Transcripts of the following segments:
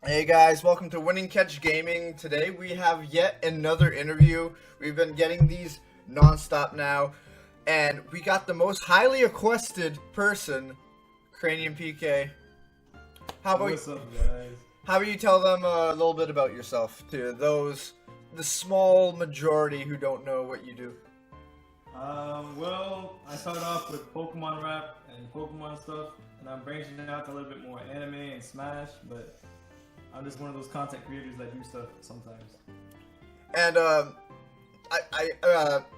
Hey guys, welcome to Winning Catch Gaming. Today we have yet another interview. We've been getting these non-stop now, and we got the most highly requested person, CraniumPK. What's up, guys? How about you tell them a little bit about yourself to the small majority who don't know what you do? Well, I started off with Pokemon rap and Pokemon stuff, and I'm branching out to a little bit more anime and Smash, but I'm just one of those content creators that do stuff sometimes. And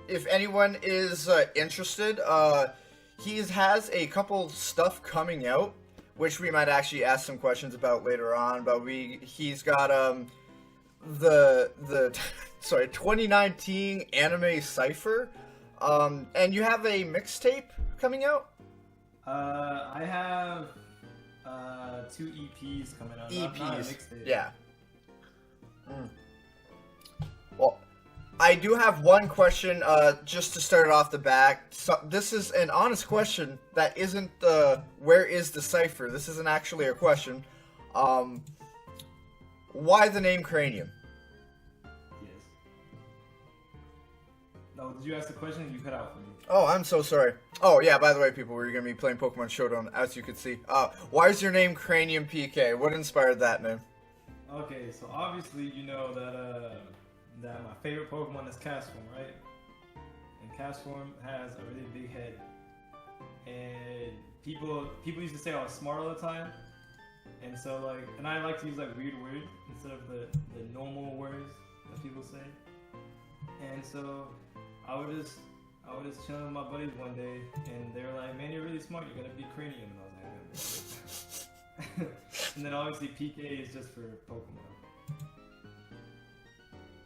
if anyone is interested, he has a couple stuff coming out, which we might actually ask some questions about later on. But he's got the 2019 anime cipher, and you have a mixtape coming out. I have 2 EPs coming out. EPs, not a mixtape. yeah. Well, I do have one question, just to start it off the back. So, this is an honest question that isn't where is the cipher? This isn't actually a question. Why the name Cranium? Yes. No, did you ask the question? You cut out for me. Oh, I'm so sorry. Oh, yeah, by the way, people, we're going to be playing Pokemon Showdown, as you can see. Why is your name CraniumPK? What inspired that name? Okay, so obviously you know that my favorite Pokemon is Castform, right? And Castform has a really big head. And people used to say I was smart all the time. And so and I like to use weird words instead of the normal words that people say. And so I was just chilling with my buddies one day, and they were like, "Man, you're really smart. You're gonna be Cranium." And I was like, and then obviously PK is just for Pokemon.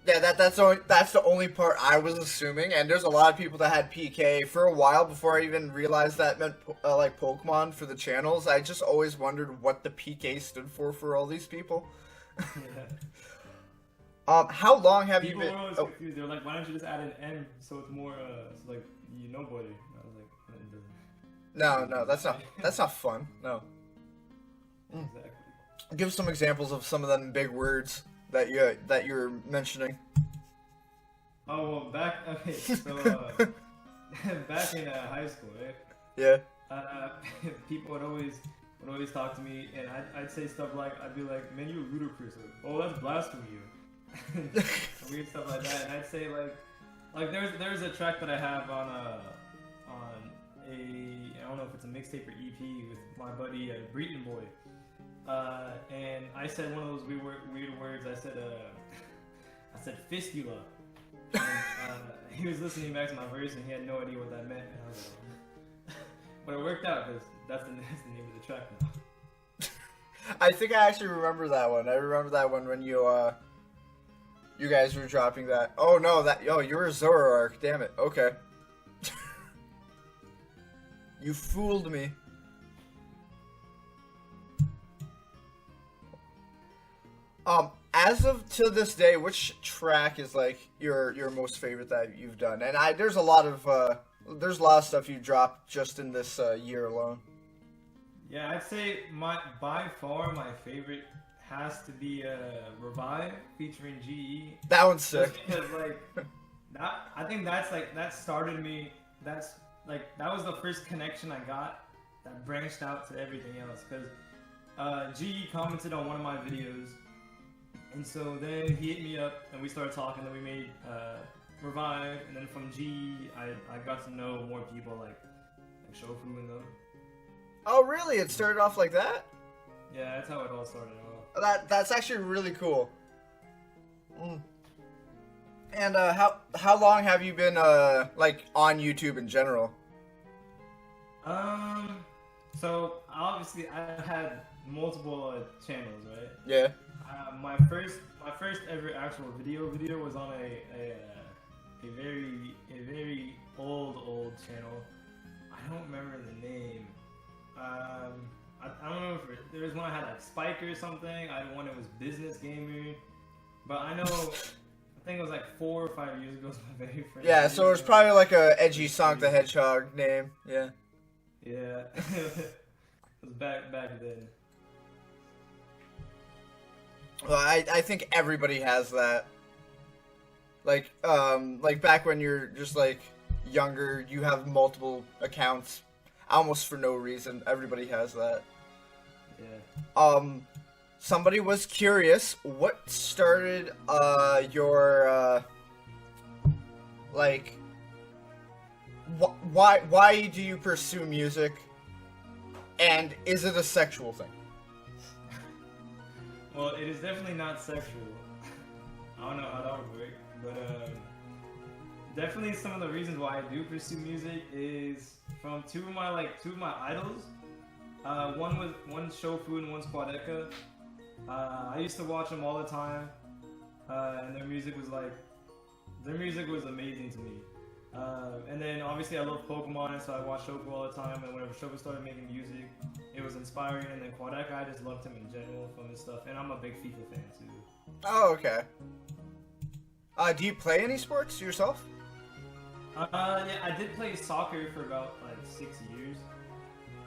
Yeah, that's the only part I was assuming, and there's a lot of people that had PK for a while before I even realized that meant like Pokemon for the channels. I just always wondered what the PK stood for all these people. Yeah. How long have you been? People were always confused. They were like, "Why don't you just add an M so it's more you nobody?" I was like, No, that's not fun. No. Exactly. Give some examples of some of them big words that you're mentioning. Oh well, back in high school, right? Yeah. People would always talk to me, and I'd say stuff like, I'd be like, "Man, you're ludicrous." "Oh, that's blasphemy." Weird stuff like that. And I'd say like there's a track that I have on a I don't know if it's a mixtape or EP with my buddy Breton Boy. And I said one of those weird words. I said fistula. And, he was listening back to my verse, and he had no idea what that meant. And I was like, but it worked out because that's the name of the track now. I think I actually remember that one. I remember that one when you guys were dropping that. Oh no, you're a Zoroark. Damn it. Okay. You fooled me. As of to this day, which track is your most favorite that you've done? And there's a lot of stuff you dropped just in this year alone. Yeah, I'd say by far my favorite has to be Revive featuring GE. That one's sick. Just because I think that started me. That was the first connection I got that branched out to everything else. Because GE commented on one of my videos, and so then he hit me up and we started talking. Then we made Revive, and then from GE I got to know more people like Shofu and them. Oh really? It started off like that? Yeah, that's how it all started off. That's actually really cool. And how long have you been on YouTube in general? So obviously I've had multiple channels, right? Yeah. My first ever actual video was on a very old channel. I don't remember the name. I don't know if there was one I had Spike or something. I had one that was Business Gamer. But I think it was 4 or 5 years ago was my very first. Yeah, so it was probably like a edgy Sonic the Hedgehog name. Yeah. Yeah. It was back then. Well, I think everybody has that. Like back when you're just like younger, you have multiple accounts, almost for no reason. Everybody has that. Yeah. Somebody was curious. What started your like? Why do you pursue music? And is it a sexual thing? Well, it is definitely not sexual. I don't know how that would work, but definitely some of the reasons why I do pursue music is from two of my idols. One's Shofu and one's Quadeca. I used to watch them all the time, and their music was amazing to me. And then obviously I love Pokemon, and so I watched Shofu all the time. And whenever Shofu started making music, it was inspiring. And then Quadeca, I just loved him in general from his stuff. And I'm a big FIFA fan too. Oh, okay. Do you play any sports yourself? Yeah, I did play soccer for about like 6 years.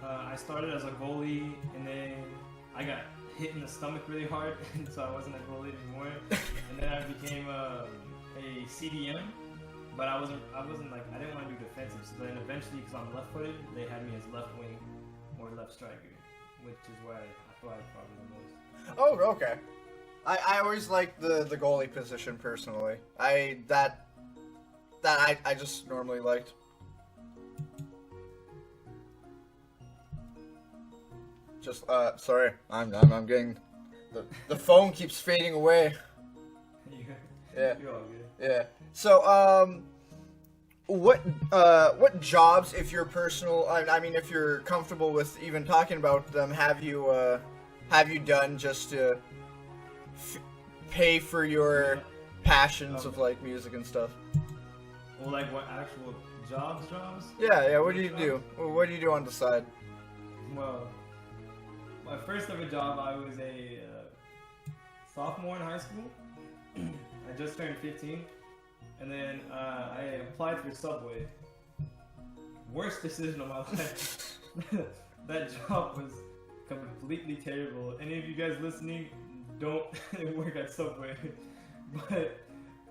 I started as a goalie, and then I got hit in the stomach really hard, and so I wasn't a goalie anymore. And then I became a CDM. But I wasn't like, I didn't want to do defensive. So then eventually, because I'm left-footed, they had me as left wing or left striker, which is where I thrive probably the most. Oh, okay. I always liked the goalie position personally. I just normally liked. Just sorry, I'm getting the phone keeps fading away. Yeah. You're all good. Yeah. So, what jobs, if you're personal, I mean, if you're comfortable with even talking about them, have you done just to pay for your passions of like music and stuff? Well, like what actual jobs? Yeah. What do you do? What do you do on the side? Well, my first ever job, I was a sophomore in high school. I just turned 15. And then I applied for Subway. Worst decision of my life. That job was completely terrible. Any of you guys listening, don't work at Subway. But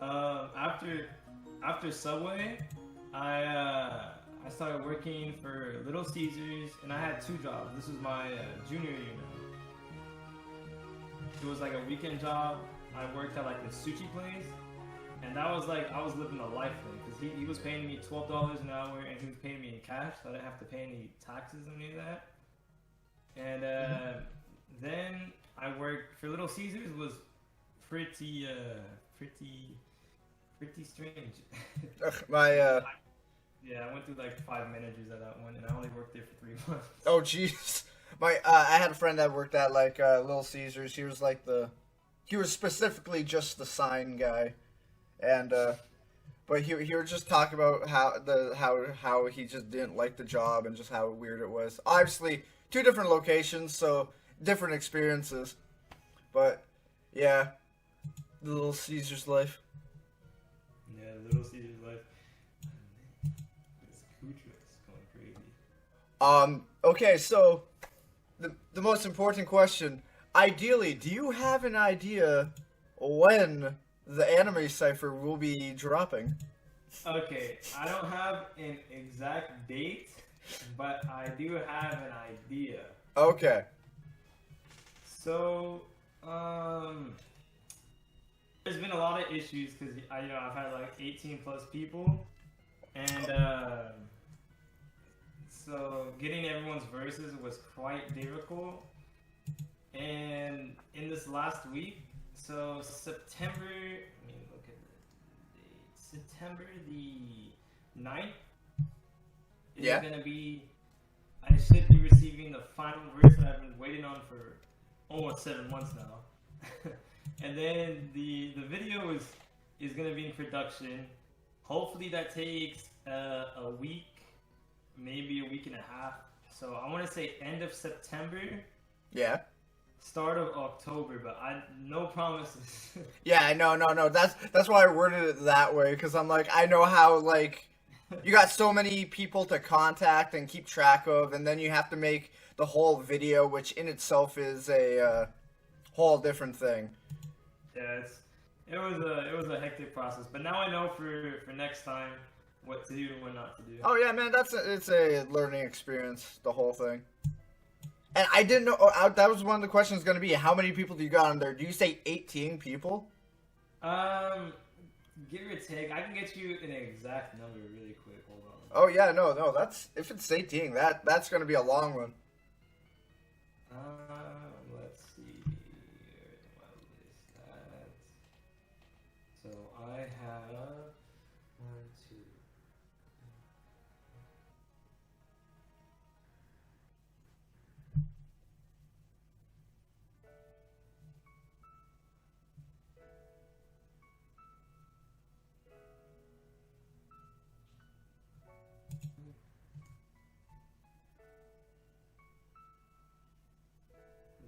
after Subway, I started working for Little Caesars, and I had 2 jobs. This was my junior year now. It was like a weekend job. I worked at like the sushi place. And that was like, I was living a life thing, because he was paying me $12 an hour, and he was paying me in cash, so I didn't have to pay any taxes or any of that. And then I worked for Little Caesars. Was pretty strange. Yeah, I went through like 5 managers at that one, and I only worked there for 3 months. Oh jeez, I had a friend that worked at like Little Caesars. He was specifically just the sign guy. And but he would just talk about how he just didn't like the job and just how weird it was. Obviously, 2 different locations, so different experiences. But yeah, the Little Caesars life. Yeah, Little Caesars life. This Kutra's going crazy. Okay, so the most important question. Ideally, do you have an idea when the anime cipher will be dropping? Okay, I don't have an exact date, but I do have an idea. Okay. So, there's been a lot of issues because I've had like 18 plus people, and so getting everyone's verses was quite difficult. And in this last week, so September, let me look at the date. September the 9th is gonna be, I should be receiving the final verse that I've been waiting on for almost 7 months now. And then the video is gonna be in production. Hopefully that takes a week, maybe a week and a half. So I want to say end of September. Yeah. Start of October, but no promises. Yeah, no. That's why I worded it that way, because I'm like, I know how, like, you got so many people to contact and keep track of, and then you have to make the whole video, which in itself is a whole different thing. Yeah, it was a hectic process, but now I know for next time what to do and what not to do. Oh yeah, man, it's a learning experience, the whole thing. And I didn't know that was one of the questions going to be, how many people do you got on there? Do you say 18 people? Give or take, I can get you an exact number really quick. Hold on. Oh yeah, no, that's if it's 18, that's going to be a long one. Let's see. Where do I list that? So I have 1, 2.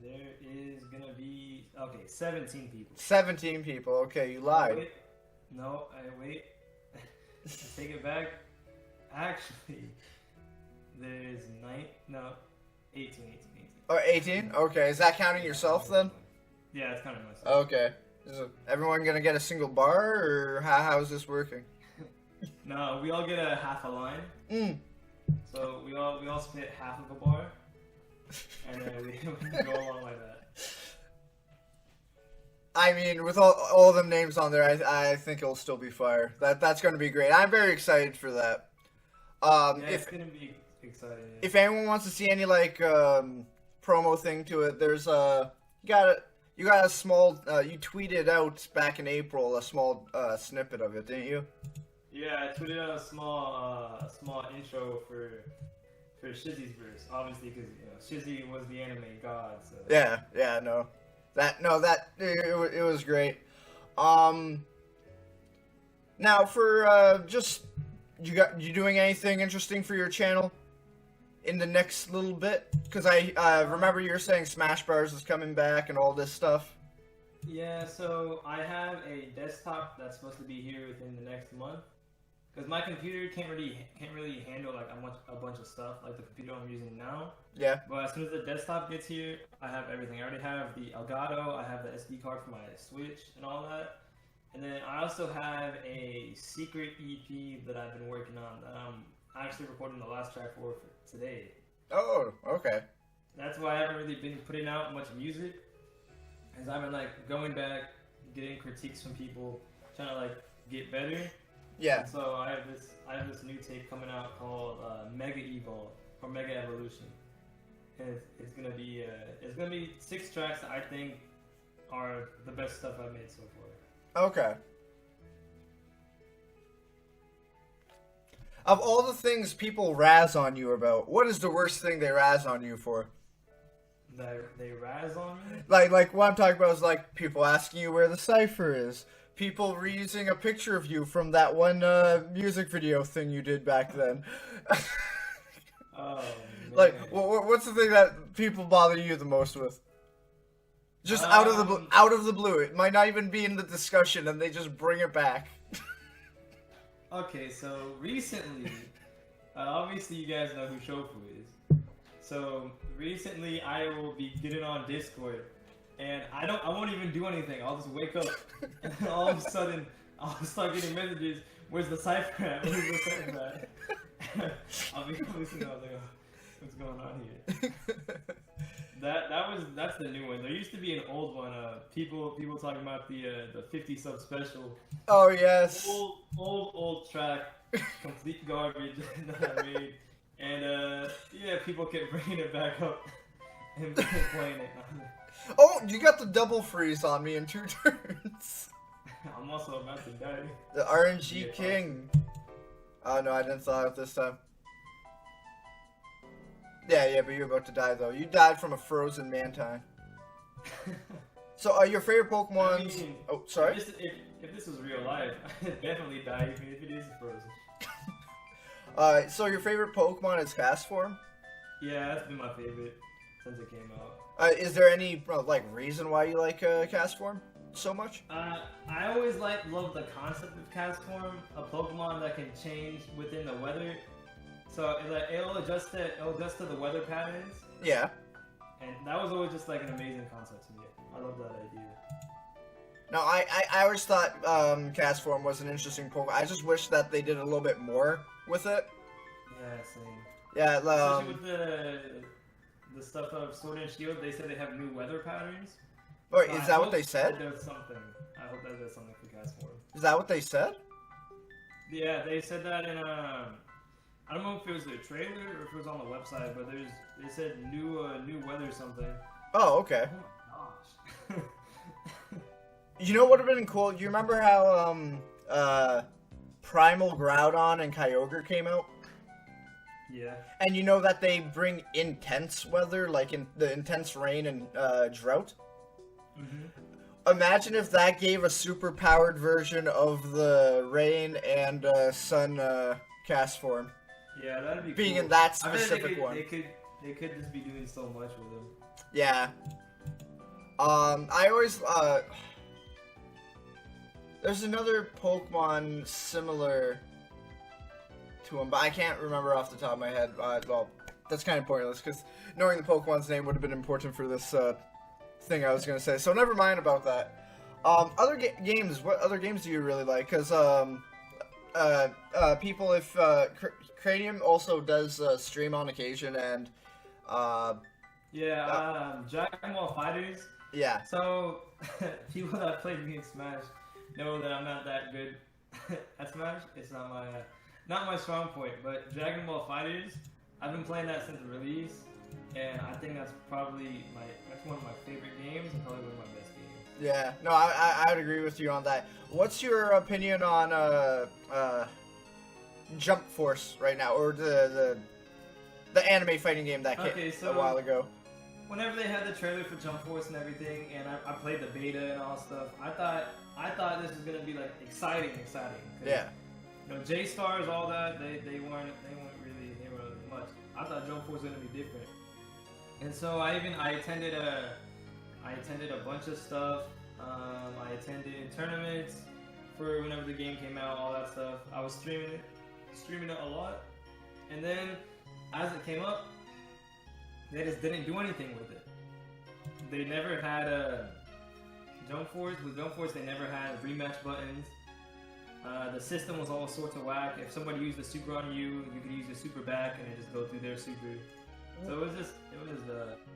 There is gonna be 17 people. 17 people. Okay, you lied. Wait. No, wait. Take it back. Actually, there's 18. Oh, 18? Okay, is that counting yourself then? Yeah, it's counting myself. Okay. Is everyone gonna get a single bar, or how is this working? No, we all get a half a line. So we all spit half of a bar, and then we go along like that. I mean, with all them names on there, I think it'll still be fire. That's going to be great. I'm very excited for that. It's gonna be exciting. Yeah. If anyone wants to see any promo thing to it, there's you got a small you tweeted out back in April a small snippet of it, didn't you? Yeah, I tweeted out a small intro for Shizzy's verse, obviously because Shizzy was the anime god. So. Yeah, no. It was great. Now for you doing anything interesting for your channel in the next little bit? Because I remember you were saying Smash Bros is coming back and all this stuff. Yeah, so I have a desktop that's supposed to be here within the next month. Because my computer can't really handle like a bunch of stuff like the computer I'm using now. Yeah. But as soon as the desktop gets here, I have everything. I already have the Elgato, I have the SD card for my Switch and all that. And then I also have a secret EP that I've been working on that I'm actually recording the last track for today. Oh, okay. That's why I haven't really been putting out much music. Because I've been like going back, getting critiques from people, trying to like get better. Yeah. And so I have this new tape coming out called Mega Evolve or Mega Evolution, and it's gonna be 6 tracks that I think are the best stuff I've made so far. Okay. Of all the things people razz on you about, what is the worst thing they razz on you for? They razz on me? Like what I'm talking about is like people asking you where the cipher is. People reusing a picture of you from that one music video thing you did back then. Oh, man. Like, what's the thing that people bother you the most with? Just out of the blue. It might not even be in the discussion, and they just bring it back. Okay, so recently, obviously you guys know who Shofu is. So recently, I will be getting on Discord. And I won't even do anything. I'll just wake up, and then all of a sudden, I'll start getting messages. Where's the cipher at? Where's the cipher at? I'll be listening. I was like, oh, what's going on here? That's the new one. There used to be an old one. People talking about the 50 sub special. Oh yes. Old track, complete garbage that I made. And people kept bringing it back up and playing it. Oh, you got the double freeze on me in 2 turns. I'm also about to die. The RNG King. Oh no, I didn't thaw it this time. Yeah, but you're about to die though. You died from a frozen Mantine. So, your favorite Pokemon's... I mean, oh, sorry? If this was real life, I'd definitely die even if it is frozen. So your favorite Pokemon is Castform? Yeah, that's been my favorite since it came out. Is there any reason why you like Castform so much? I always love the concept of Castform, a Pokemon that can change within the weather. So it'll adjust to the weather patterns. Yeah. And that was always just like an amazing concept to me. I love that idea. No, I always thought cast form was an interesting Pokemon. I just wish that they did a little bit more with it. Yeah, same. Yeah, Especially with the stuff of Sword and Shield, they said they have new weather patterns. Wait, So is I that what hope they said? that does something. I hope that does something for cast form. Is that what they said? Yeah, they said that in I don't know if it was a trailer or if it was on the website, but they said new weather something. Oh, okay. Oh my gosh. You know what would have been cool? You remember how Primal Groudon and Kyogre came out? Yeah. And you know that they bring intense weather, like in the intense rain and drought? Mm-hmm. Imagine if that gave a super powered version of the rain and sun cast form. Yeah, that'd be being cool. in that I bet specific one. They could just be doing so much with them. Yeah. I always there's another Pokemon similar to him, but I can't remember off the top of my head. Well, that's kind of pointless because knowing the Pokemon's name would have been important for this thing I was gonna say. So never mind about that. Other games. What other games do you really like? Because people, if Cranium also does stream on occasion, and Dragon Ball Fighters. yeah. So people that play me in Smash know that I'm not that good at Smash. It's not my strong point. But Dragon Ball Fighters, I've been playing that since the release, and I think that's probably that's one of my favorite games and probably one of my best games. Yeah, no, I would agree with you on that. What's your opinion on Jump Force right now, or the anime fighting game that came a while ago? Whenever they had the trailer for Jump Force and everything, and I played the beta and all stuff, I thought this was gonna be like exciting. Yeah. You know, J Stars, all that, they weren't really much. I thought Jump Force was gonna be different, and so I attended a bunch of stuff. I attended tournaments for whenever the game came out, all that stuff. I was streaming it a lot, and then as it came up, they just didn't do anything with it. They never had a Jump Force. With Jump Force, they never had rematch buttons. The system was all sorts of whack. If somebody used a super on you, you could use your super back and it just go through their super. So it was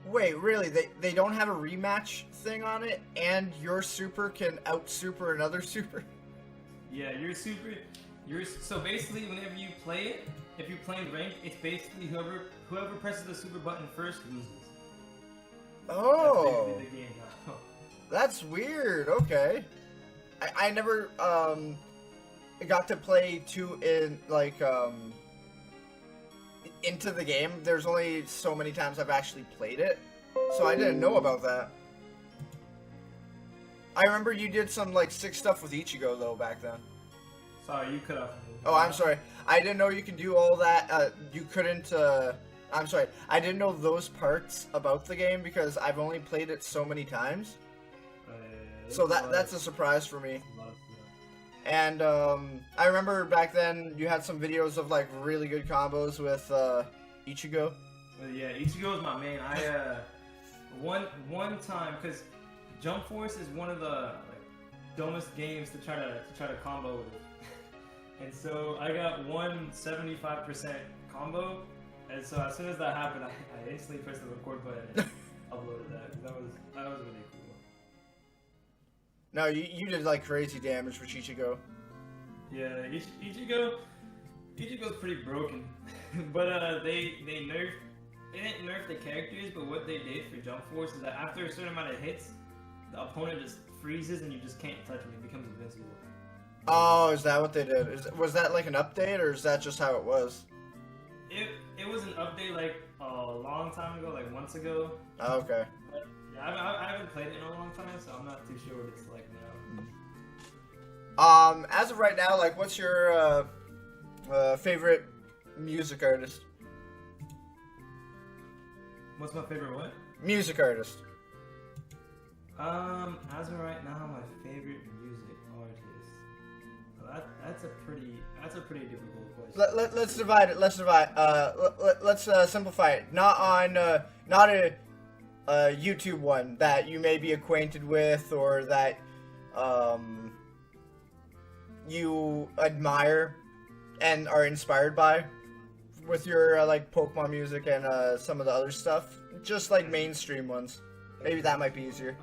Wait, really? They don't have a rematch thing on it, and your super can out super another super? Yeah, your super. So basically, whenever you play it, if you're playing ranked, it's basically whoever presses the super button first loses. Oh, that's basically the game now. That's weird. Okay, I never got to play into the game. There's only so many times I've actually played it, so I didn't know about that. I remember you did some sick stuff with Ichigo though back then. Sorry, you cut off me. Oh, I'm sorry. I didn't know you could do all that. You couldn't. I'm sorry. I didn't know those parts about the game because I've only played it so many times. So that's a surprise for me. And I remember back then you had some videos of really good combos with Ichigo. Yeah, Ichigo is my main. I one time, because Jump Force is one of the dumbest games to try to combo with. And so I got 175% combo, and so as soon as that happened, I instantly pressed the record button and uploaded that. That was really cool. No, you did crazy damage for Ichigo. Yeah, Ichigo's pretty broken, but they didn't nerf the characters, but what they did for Jump Force is that after a certain amount of hits, the opponent just freezes and you just can't touch him. It becomes invincible. Oh, is that what they did? Was that an update, or is that just how it was? It was an update a long time ago, months ago. Oh, okay. But, yeah, I haven't played it in a long time, so I'm not too sure what it's like now. As of right now, what's your favorite music artist? What's my favorite what? Music artist. As of right now, my favorite music artist. Well, that's a pretty difficult question. Let's divide it. Let's simplify it. Not YouTube one that you may be acquainted with or that you admire and are inspired by with your like Pokemon music and some of the other stuff? Just like mainstream ones. Maybe that might be easier.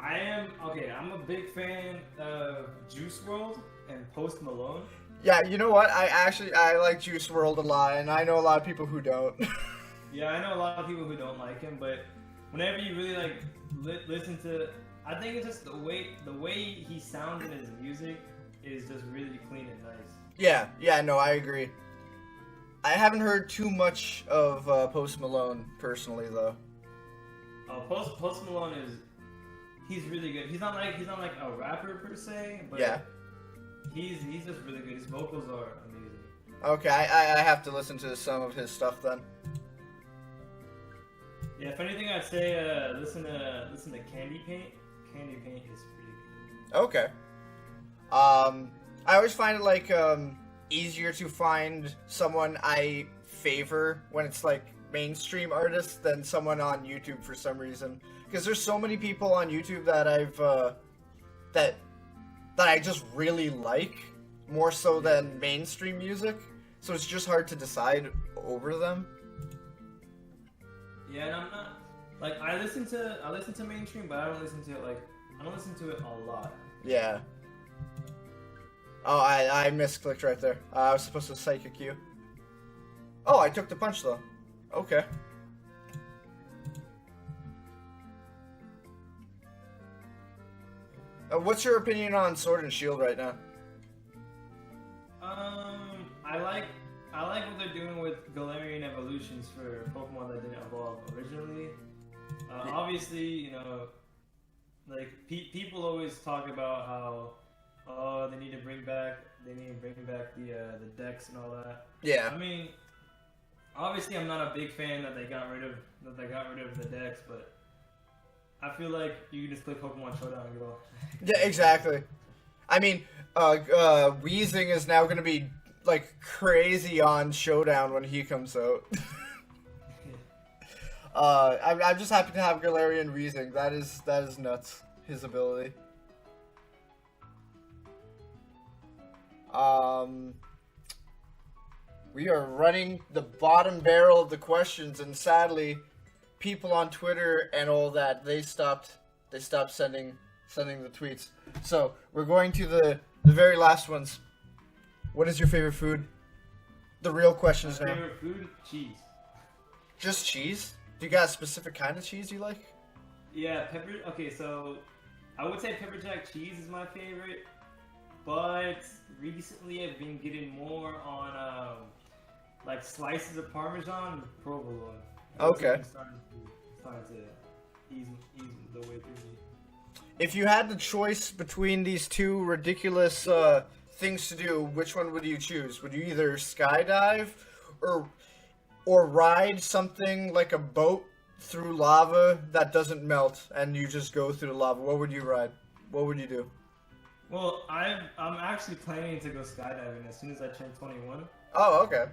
I'm a big fan of Juice WRLD and Post Malone. Yeah, you know what? I like Juice WRLD a lot, and I know a lot of people who don't. Yeah, I know a lot of people who don't like him, but whenever you really like listen to, I think it's just the way he sounds in his music is just really clean and nice. Yeah, no, I agree. I haven't heard too much of Post Malone personally, though. Post Malone he's really good. He's not like a rapper per se, but yeah, he's just really good. His vocals are amazing. Okay, I have to listen to some of his stuff then. Yeah, if anything, I'd say listen to Candy Paint. Candy Paint is pretty good. Okay. I always find it like easier to find someone I favor when it's like mainstream artists than someone on YouTube for some reason. Because there's so many people on YouTube that I've that I just really like more so than mainstream music. So it's just hard to decide over them. Yeah, and I'm not like I listen to mainstream, but I don't listen to it a lot. Yeah. Oh, I misclicked right there. I was supposed to psychic you. Oh, I took the punch though. Okay. What's your opinion on Sword and Shield right now? I like what they're doing with Galarian evolutions for Pokemon that didn't evolve originally. Obviously, you know, like people always talk about how they need to bring back the decks and all that. Yeah. I mean, obviously, I'm not a big fan that they got rid of the decks, but I feel like you can just play Pokemon Showdown and go. Yeah, exactly. I mean, Weezing is now going to be like crazy on Showdown when he comes out. I'm just happy to have Galarian Weezing. That is nuts. His ability. We are running the bottom barrel of the questions, and sadly, people on Twitter and all that, they stopped sending the tweets. So we're going to the very last ones. What is your favorite food? The real questions now. Favorite food? Cheese. Just cheese? Do you got a specific kind of cheese you like? Yeah, pepper. Okay, so I would say pepper jack cheese is my favorite, but recently I've been getting more on like slices of Parmesan and provolone. Okay. Starting to ease the way through me. If you had the choice between these two ridiculous things to do, which one would you choose? Would you either skydive or ride something like a boat through lava that doesn't melt and you just go through the lava? What would you ride? What would you do? Well, I'm actually planning to go skydiving as soon as I turn 21. Oh, okay.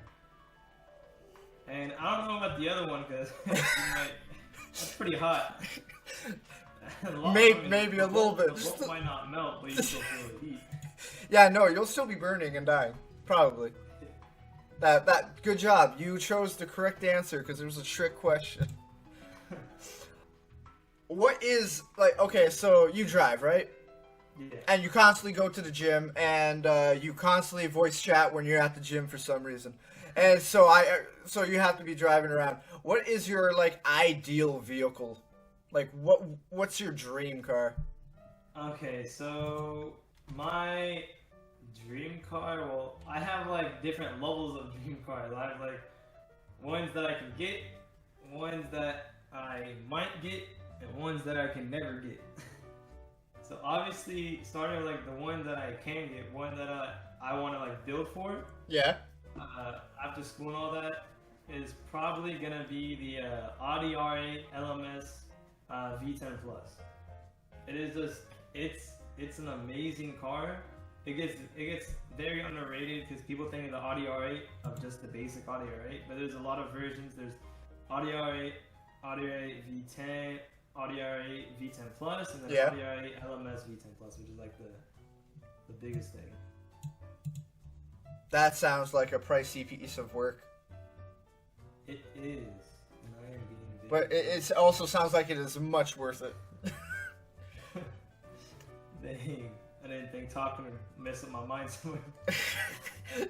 And I don't know about the other one because that's pretty hot. Maybe a little bit. The boat might not melt, but you still feel the heat. Yeah, no, you'll still be burning and dying. Probably. That good job. You chose the correct answer because it was a trick question. What is, like, okay, so you drive, right? Yeah. And you constantly go to the gym, and you constantly voice chat when you're at the gym for some reason. And so you have to be driving around. What is your, like, ideal vehicle? Like, what's your dream car? Okay, so my dream car, well, I have, like, different levels of dream cars. I have, like, ones that I can get, ones that I might get, and ones that I can never get. So obviously, starting with like the one that I can get, one that I want to like build for. Yeah. After school and all that, is probably gonna be the Audi R8 LMS V10 Plus. It is just it's an amazing car. It gets very underrated because people think of the Audi R8 of just the basic Audi R8, but there's a lot of versions. Audio R8, Audio R8 V10, Audio R8 V10 Plus, and then Yeah. Audio R8 LMS V10 Plus, which is like the biggest thing. That sounds like a pricey piece of work. It is, and I am being But it also sounds like it is much worth it. Dang, I didn't think talking would mess up my mind so much.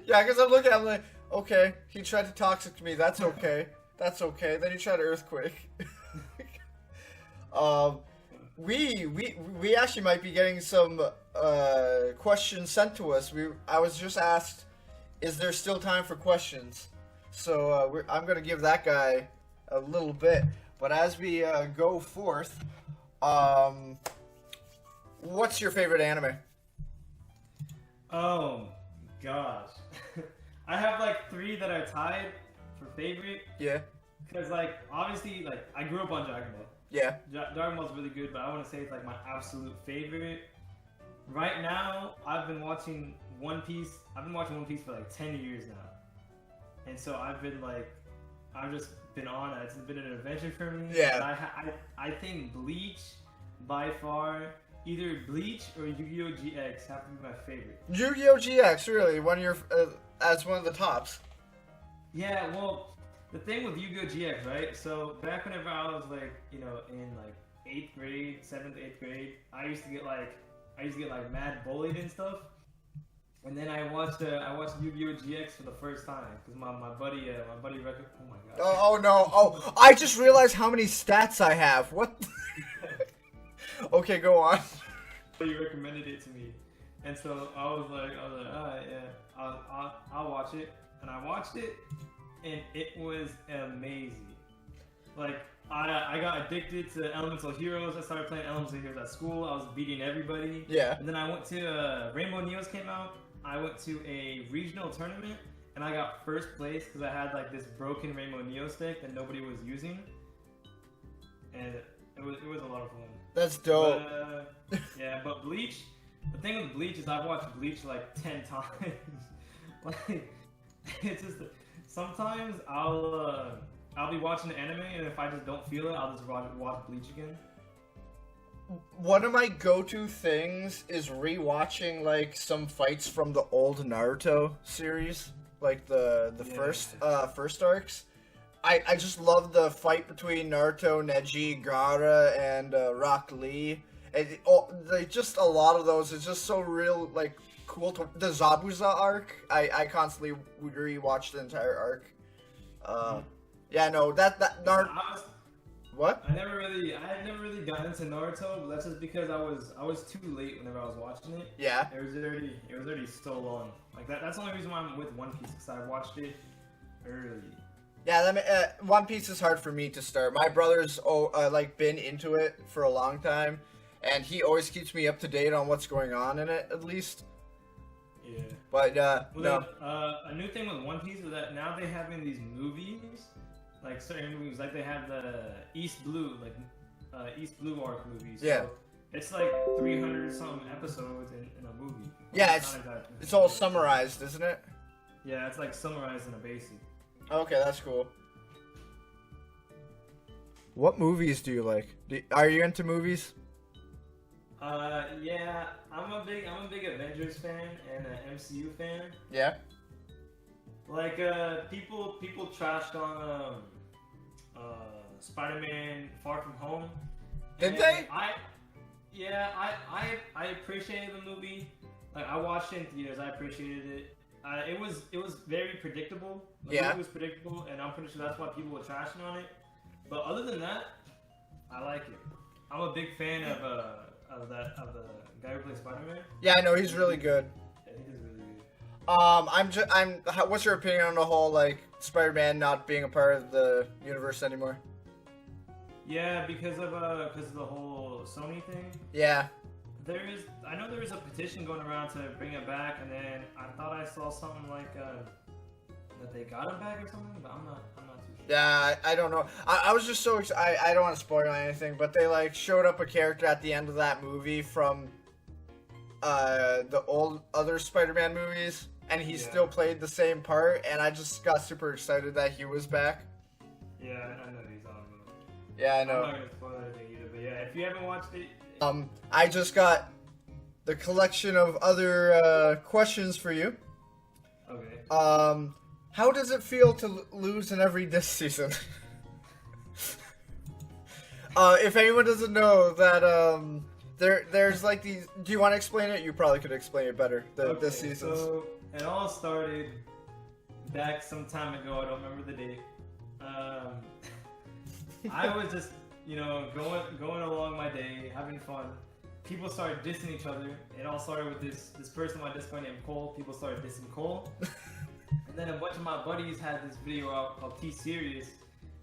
Yeah, because I'm looking, I'm like, okay, he tried to toxic me, that's okay. That's okay. Then he tried earthquake. We actually might be getting some questions sent to us. I was just asked, is there still time for questions? So I'm gonna give that guy a little bit. But as we go forth, what's your favorite anime? Oh gosh, I have like 3 that are tied for favorite. Yeah. Because like obviously like I grew up on Dragon Ball. Yeah. Dragon Ball's really good, but I want to say it's like my absolute favorite. Right now, I've been watching One Piece. I've been watching One Piece for like 10 years now, and so I've just been on it. It's been an adventure for me. Yeah. And I think Bleach, by far, either Bleach or Yu-Gi-Oh! GX have to be my favorite. Yu-Gi-Oh! GX, really, one of your as one of the tops. Yeah, well, the thing with Yu-Gi-Oh! GX, right? So back whenever I was like, you know, in like 8th grade, 7th, 8th grade, I used to get like mad bullied and stuff. And then I watched Yu-Gi-Oh! GX for the first time because my buddy oh my god. Oh no! Oh, I just realized how many stats I have. What? Okay, go on. He recommended it to me, and so I was like, alright, yeah, I'll watch it, and I watched it, and it was amazing. Like I got addicted to Elemental Heroes. I started playing Elemental Heroes at school. I was beating everybody. Yeah. And then I went to Rainbow Neos came out. I went to a regional tournament, and I got first place because I had like this broken Rainbow Neo stick that nobody was using, and it was a lot of fun. That's dope. But, yeah, but Bleach. The thing with Bleach is I've watched Bleach like 10 times. Like it's just sometimes I'll be watching the anime, and if I just don't feel it, I'll just watch Bleach again. One of my go-to things is rewatching like some fights from the old Naruto series, like the first arcs. I just love the fight between Naruto, Neji, Gaara, and Rock Lee. And just a lot of those. It's just so real, like cool. The Zabuza arc. I constantly would rewatch the entire arc. Yeah, no, that Naruto. What? I had never really gotten into Naruto, but that's just because I was too late whenever I was watching it. Yeah. It was already so long. Like that's the only reason why I'm with One Piece, because I watched it early. Yeah, One Piece is hard for me to start. My brother's been into it for a long time, and he always keeps me up to date on what's going on in it, at least. Yeah. But no. A new thing with One Piece is that now they have in these movies, like certain movies, like they have the East Blue arc movies. Yeah. So it's like 300 something episodes in a movie. Yeah, it's all summarized, isn't it? Yeah, it's like summarized in a basic. Okay, that's cool. What movies do you like? Are you into movies? Yeah, I'm a big Avengers fan and an MCU fan. Yeah. Like people trashed on Spider-Man Far From Home. Did they? I appreciated the movie. Like I watched it in theaters. I appreciated it. It was very predictable. The movie was predictable, and I'm pretty sure that's why people were trashing on it. But other than that, I like it. I'm a big fan of the guy who plays Spider-Man. Yeah, I know he's really good. Yeah, he is really good. What's your opinion on the whole like Spider-Man not being a part of the universe anymore? Yeah, because of the whole Sony thing. Yeah. I know there is a petition going around to bring it back, and then I thought I saw something like that they got him back or something, but I'm not too sure. Yeah, I don't know. I was just so excited. I don't want to spoil anything, but they like showed up a character at the end of that movie from the old other Spider-Man movies, and he still played the same part, and I just got super excited that he was back. Yeah, I know he's on about. Yeah, I I'm know. not gonna spoil anything either, but yeah, if you haven't watched it, I just got the collection of other questions for you. okay. How does it feel to lose in every disc season? If anyone doesn't know that, there's like these. Do you want to explain it? You probably could explain it better. This season. So it all started back some time ago. I don't remember the date. I was just, going along my day, having fun. People started dissing each other. It all started with this person on my Discord named Cole. People started dissing Cole. And then a bunch of my buddies had this video out called T Serious.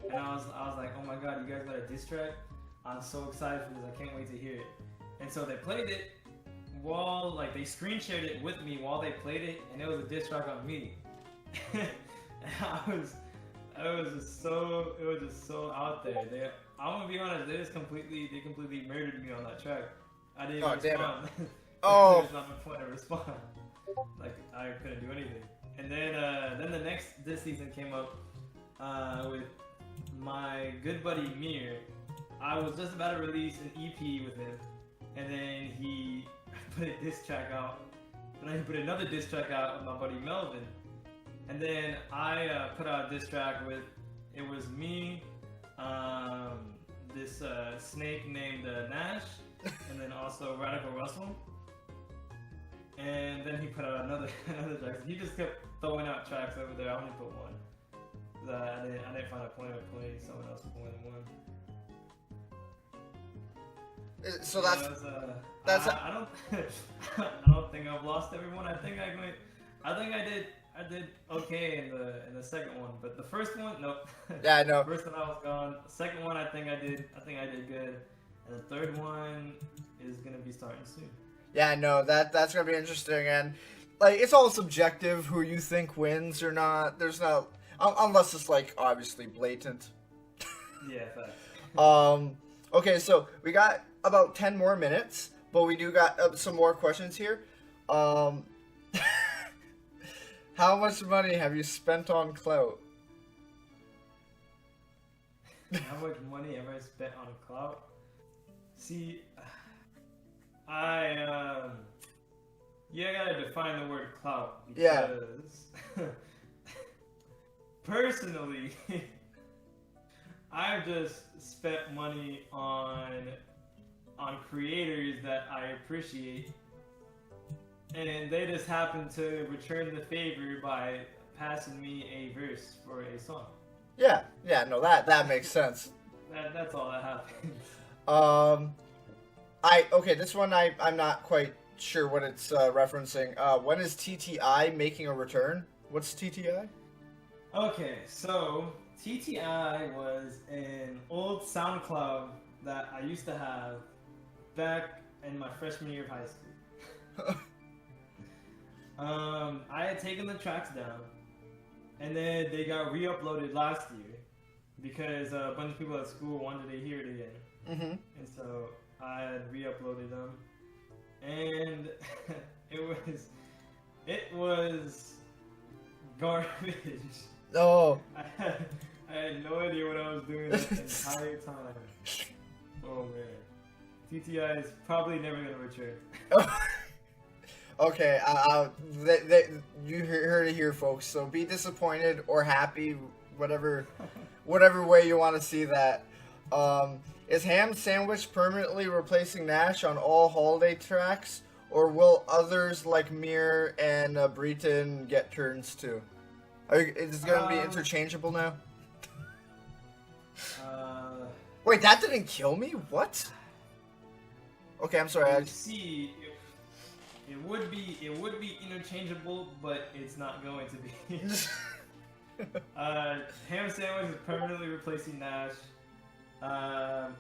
And I was like, oh my god, you guys got a diss track? I'm so excited for this. I can't wait to hear it. And so they played it while, they screen shared it with me while they played it. And it was a diss track on me. And it was just so out there. I'm gonna be honest, they completely murdered me on that track. I didn't even respond. Oh. There's not much point to respond. I couldn't do anything. And then the next this season came up with my good buddy Mir. I was just about to release an EP with him, and then he put a diss track out. And then he put another diss track out with my buddy Melvin. And then I put out a diss track with, it was me, this snake named Nash, and then also Radical Russell. And then he put out another track. So he just kept throwing out tracks over there. I only put one. I didn't find a point of putting someone else with more than one. So that's I don't think I've lost everyone. I think I did okay in the second one, but the first one, nope. Yeah, I know. The first one I was gone. The second one, I think I did good, and the third one is gonna be starting soon. Yeah, I know that's gonna be interesting, and it's all subjective who you think wins or not. There's not unless it's obviously blatant. Yeah, facts. Okay, so we got about 10 more minutes, but we do got some more questions here. How much money have you spent on clout? How much money have I spent on clout? See, I gotta define the word clout because personally, I've just spent money on creators that I appreciate. And they just happen to return the favor by passing me a verse for a song. Yeah, no, that makes sense. That's all that happens. This one I'm not quite sure what it's referencing. When is TTI making a return? What's TTI? Okay, so TTI was an old SoundCloud that I used to have back in my freshman year of high school. I had taken the tracks down, and then they got re-uploaded last year because a bunch of people at school wanted to hear it again. Mm-hmm. And so I had re-uploaded them, and it was garbage. Oh. I had no idea what I was doing the entire time. Oh man, TTI is probably never gonna return. Okay, you heard it here, folks. So be disappointed or happy, whatever way you want to see that. Is Ham Sandwich permanently replacing Nash on all holiday tracks, or will others like Mir and Breton get turns too? Is it going to be interchangeable now? Wait, that didn't kill me? What? Okay, I'm sorry. It would be interchangeable, but it's not going to be. Ham Sandwich is permanently replacing Nash.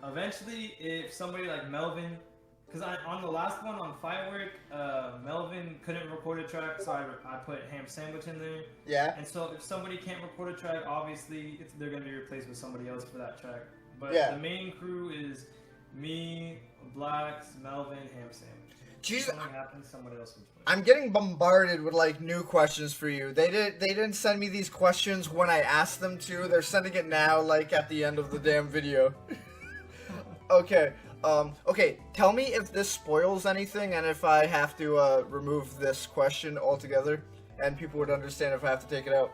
Eventually, if somebody like Melvin, because on the last one on Firework, Melvin couldn't record a track, so I put Ham Sandwich in there. Yeah. And so if somebody can't record a track, obviously they're going to be replaced with somebody else for that track. But yeah. The main crew is me, Blacks, Melvin, ham sandwich. Jesus, Something happens, someone else can play. I'm getting bombarded with like new questions for you. They didn't send me these questions when I asked them to. They're sending it now, like at the end of the damn video. Okay. Okay. Tell me if this spoils anything, and if I have to remove this question altogether, and people would understand if I have to take it out.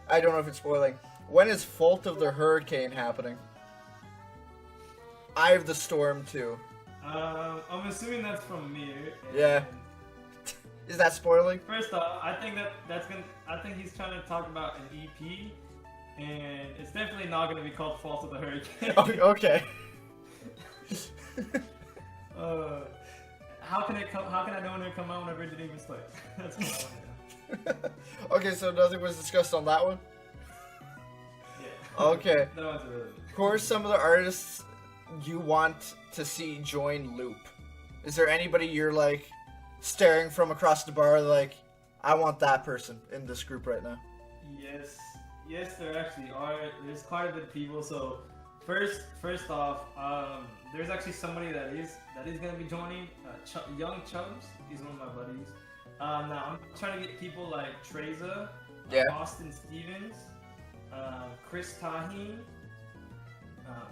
I don't know if it's spoiling. When is Fault of the Hurricane happening? Eye of the Storm 2. I'm assuming that's from me. Yeah. Is that spoiling? First off, I think I think he's trying to talk about an EP, and it's definitely not gonna be called Fault of the Hurricane. Okay. How can I know when it come out whenever it didn't even start? That's what I want to know. Okay, so nothing was discussed on that one? Yeah. Okay. That one's irrelevant. Who are some of the artists you want to see join Loop? Is there anybody you're like staring from across the bar like, I want that person in this group right now? Yes, there actually are. There's quite a bit of people. So first off, there's actually somebody that is gonna be joining. Young Chubbs. He's one of my buddies. Now I'm trying to get people like Treza, Yeah. Austin Stevens, Chris Taheen.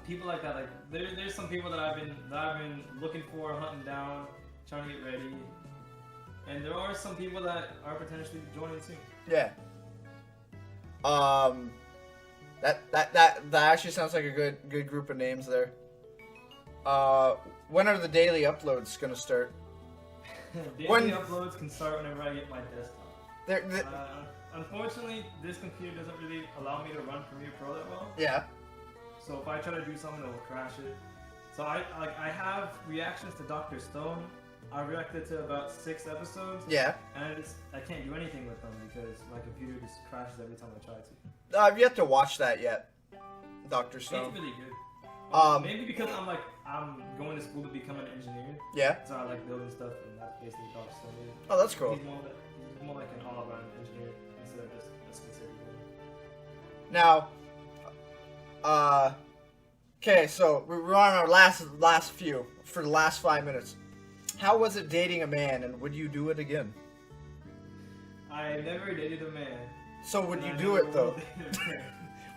People like that. Like there's some people that I've been looking for, hunting down, trying to get ready. And there are some people that are potentially joining soon. Yeah. That actually sounds like a good group of names there. When are the daily uploads gonna start? Daily uploads can start whenever I get my desktop. Unfortunately, this computer doesn't really allow me to run Premiere Pro that well. Yeah. So if I try to do something, it will crash it. So I have reactions to Dr. Stone. I reacted to about 6 episodes. Yeah. And I can't do anything with them because my computer just crashes every time I try to. I've yet to watch that yet, Dr. Stone. It's really good. Maybe because I'm going to school to become an engineer. Yeah. So I like building stuff, and that's basically Dr. Stone is. Oh, that's cool. He's more like an all-around engineer instead of just a specific thing. Now, okay, so we're on our last few for the last 5 minutes. How was it dating a man, and would you do it again? I never dated a man. So would you do it though?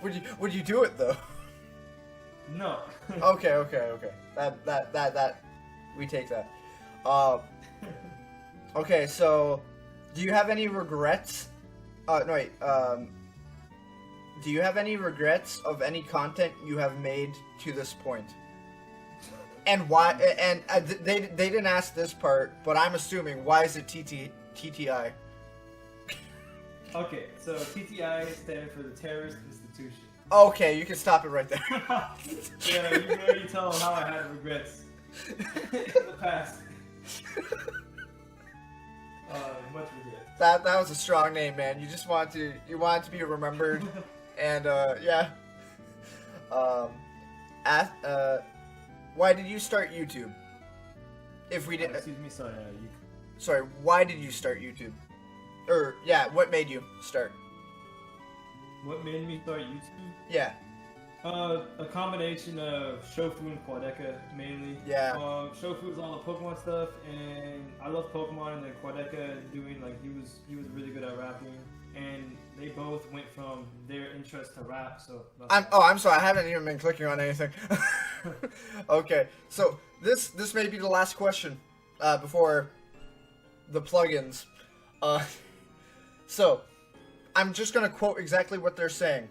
Would you do it though? No. Okay. That we take that. Okay, so do you have any regrets? No wait. Do you have any regrets of any content you have made to this point? And why? And they didn't ask this part, but I'm assuming why is it TTI? Okay, so TTI stands for the Terrorist Institution. Okay, you can stop it right there. Yeah, you can already tell how I had regrets in the past. Much regrets. That was a strong name, man. You just want to be remembered, and yeah. Why did you start YouTube? If we didn't, excuse me, sorry. Sorry, why did you start YouTube? Or yeah, what made you start? What made me start YouTube? Yeah. A combination of Shofu and Quadeca mainly. Yeah. Shofu's all the Pokemon stuff, and I love Pokemon. And then Quadeca is doing like he was really good at rapping, and they both went from their interest to rap. So. I'm sorry, I haven't even been clicking on anything. Okay, so this may be the last question before the plugins. So I'm just gonna quote exactly what they're saying.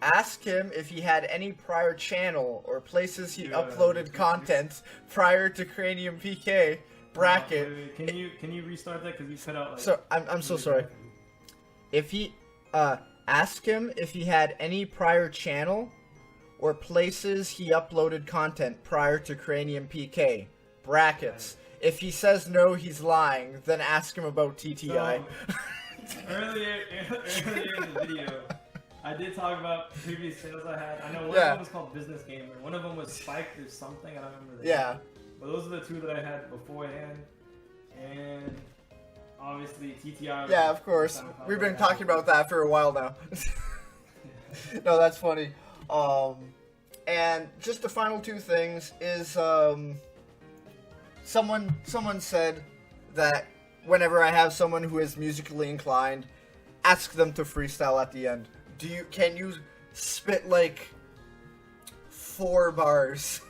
Ask him if he had any prior channel or places he uploaded content prior to CraniumPK bracket. Wait. Can you restart that because you cut out? Like, so I'm so sorry. If he ask him if he had any prior channel or places he uploaded content prior to CraniumPK brackets. If he says no, he's lying. Then ask him about TTI. So, earlier in the video, I did talk about previous channels I had. I know one of them was called Business Gamer. One of them was Spiked or something. I don't remember the name. But those are the two that I had beforehand. And obviously TTI. Yeah, of course. We've been talking about that for a while now. No, that's funny. And just the final two things is someone said that whenever I have someone who is musically inclined, ask them to freestyle at the end. Can you spit like 4 bars?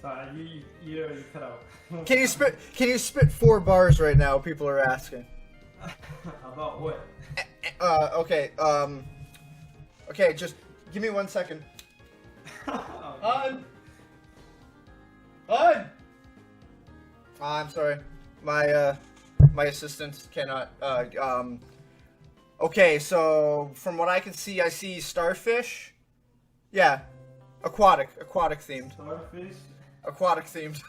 Sorry, you cut out. Can you spit 4 bars right now? People are asking. About what? Okay. Okay, just give me 1 second. On. I'm sorry. My assistant cannot. Okay, so from what I can see, I see starfish. Yeah, aquatic themed. Starfish? Aquatic themed.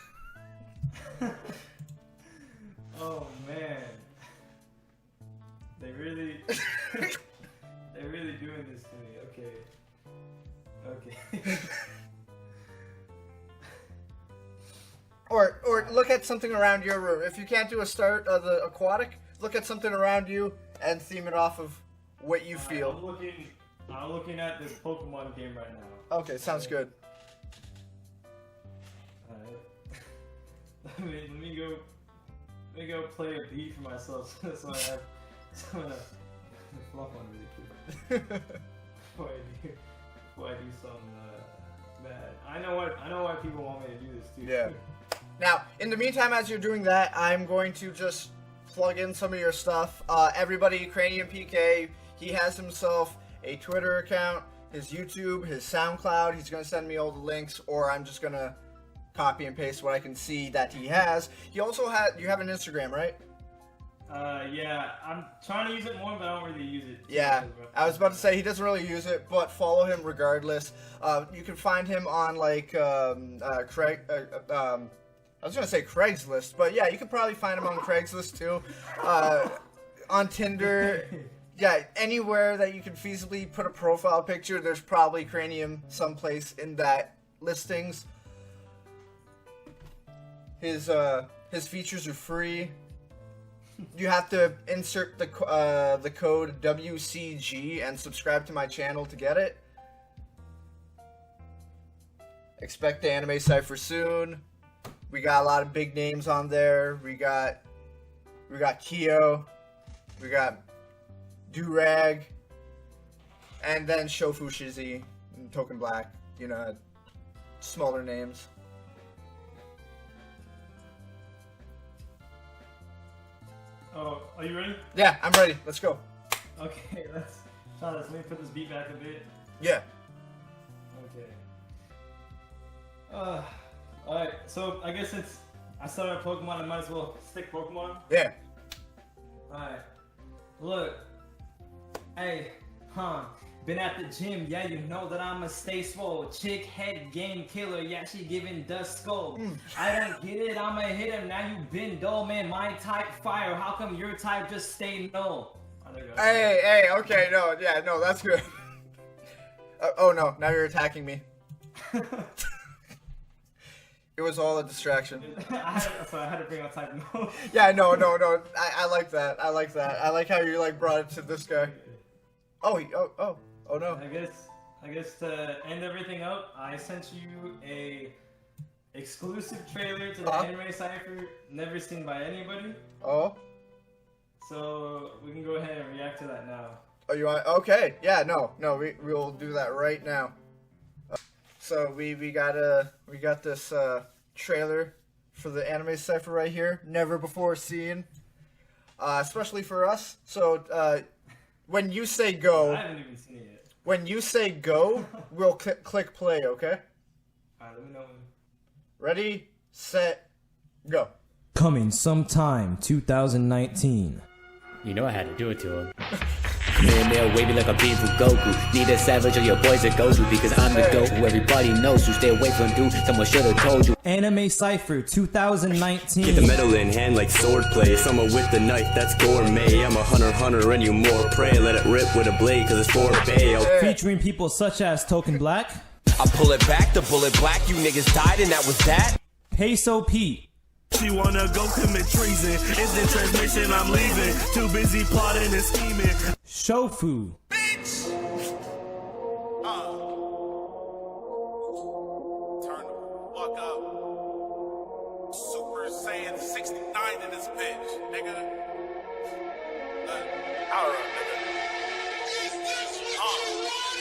Oh man. They really they're really doing this to me. Okay. Or look at something around your room. If you can't do the aquatic, look at something around you and theme it off of what you feel. I'm looking at this Pokemon game right now. Okay, sounds good. Alright. let me go play a beat for myself so I have something to fluff on really quick. Before I do something bad. I know why people want me to do this too. Yeah. Now, in the meantime, as you're doing that, I'm going to just plug in some of your stuff. Everybody, CraniumPK, he has himself a Twitter account, his YouTube, his SoundCloud. He's going to send me all the links, or I'm just going to copy and paste what I can see that he has. He also you have an Instagram, right? Yeah, I'm trying to use it more, but I don't really use it. Yeah, I was about to say he doesn't really use it, but follow him regardless. You can find him on like I was gonna say Craigslist, but yeah, you could probably find him on Craigslist too. On Tinder, yeah, anywhere that you can feasibly put a profile picture, there's probably Cranium someplace in that listings. His features are free. You have to insert the code WCG and subscribe to my channel to get it. Expect the anime cipher soon. We got a lot of big names on there. We got Kyo, we got Durag, and then Shofu Shizi and Token Black. You know, smaller names. Oh, are you ready? Yeah, I'm ready. Let's go. Okay, let's let me put this beat back a bit. Yeah. Okay. Alright, so I guess since I started Pokemon, I might as well stick Pokemon. Yeah. Alright. Look. Hey, been at the gym, yeah, you know that I'ma stay swole. Chick head game killer, yeah, she giving dust skull. I don't get it, I'ma hit him, now you been dull, man. My type fire, how come your type just stay null? Hey, okay, no, that's good. Oh no, now you're attacking me. It was all a distraction. So I had to bring out type no. Yeah, no. I like that. I like how you like brought it to this guy. Oh no. I guess to end everything up, I sent you a exclusive trailer to the anime cipher, never seen by anybody. Oh. So we can go ahead and react to that now. Oh, you want? Okay. Yeah. No. We'll do that right now. So we got this trailer for the anime cipher right here, never before seen, especially for us. So when you say go, I haven't even seen it yet. When you say go, we'll click play. Okay. Alright, let me know when. Ready, set, go. Coming sometime 2019. You know I had to do it to him. Man, they'll wave me like a beam for Goku. Need a savage or your boys to go to because I'm the GOAT who everybody knows. So stay away from dude. Someone should have told you. Anime Cypher 2019. Get the metal in hand like swordplay. Someone with the knife, that's gourmet. I'm a hunter and you more prey. Let it rip with a blade cause it's for bail. Featuring people such as Token Black. I pull it back, the bullet black. You niggas died and that was that. Peso Pete. She wanna go commit treason. Instant transmission, I'm leaving. Too busy plotting and scheming. Shofu. Bitch! Turn the fuck up. Super and 69 in this bitch, nigga. Alright, nigga.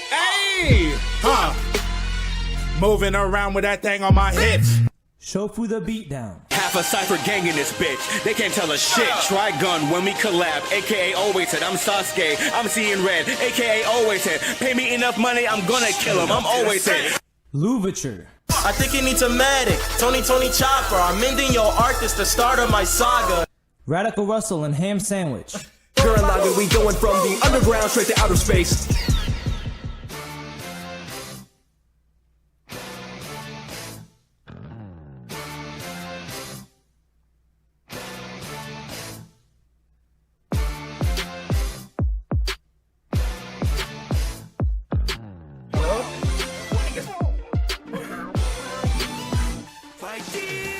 Hey! Moving around with that thing on my hips. Shofu the beatdown. Half a cypher gang in this bitch. They can't tell us shit. Try gun when we collab. AKA always said I'm Sasuke. I'm seeing red. AKA always said pay me enough money, I'm gonna kill him. I'm always said. Louverture. I think it needs a medic. Tony Chopper. I'm ending your arc. It's the start of my saga. Radical Russell and Ham Sandwich. Current lager, we going from the underground straight to outer space.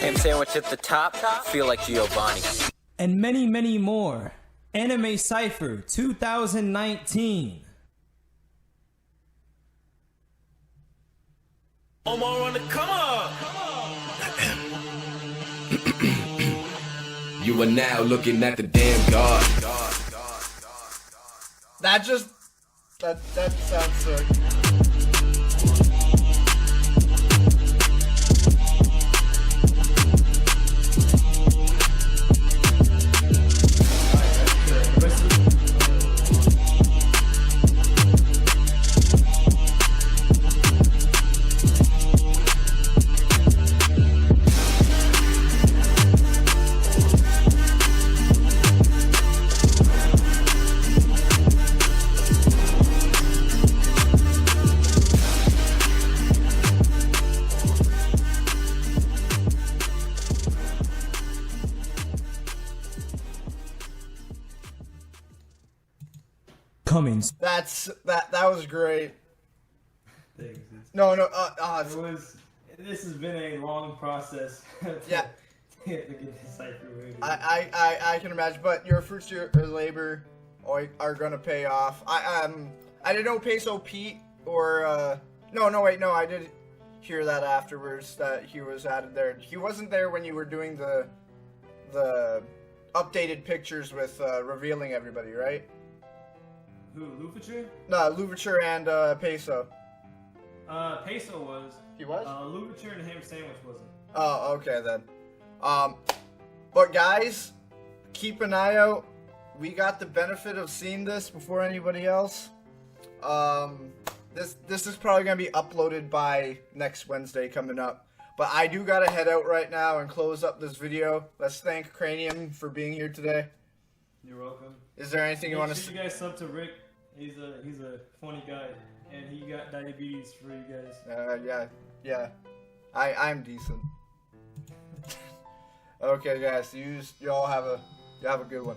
Ham sandwich at the top. Feel like Giovanni. And many, many more. Anime Cypher 2019. Omar on the come up. You are now looking at the damn god. That sounds sick. Cummings. That was great. Thanks. No, This has been a long process. Yeah. To get this cipher ready. I can imagine, but your fruits of your labor are gonna pay off. I didn't know Peso Pete or no, I did hear that afterwards that he was added there. He wasn't there when you were doing the updated pictures with revealing everybody, right? Who, Louverture? No, Louverture and Peso. Peso was. He was? Louverture and Ham Sandwich wasn't. Oh, okay then. But guys, keep an eye out. We got the benefit of seeing this before anybody else. This is probably gonna be uploaded by next Wednesday coming up. But I do gotta head out right now and close up this video. Let's thank Cranium for being here today. You're welcome. Is there anything you want to say? You guys sub to Rick. He's a funny guy, and he got diabetes for you guys. Yeah. I'm decent. Okay, guys. You all have a good one.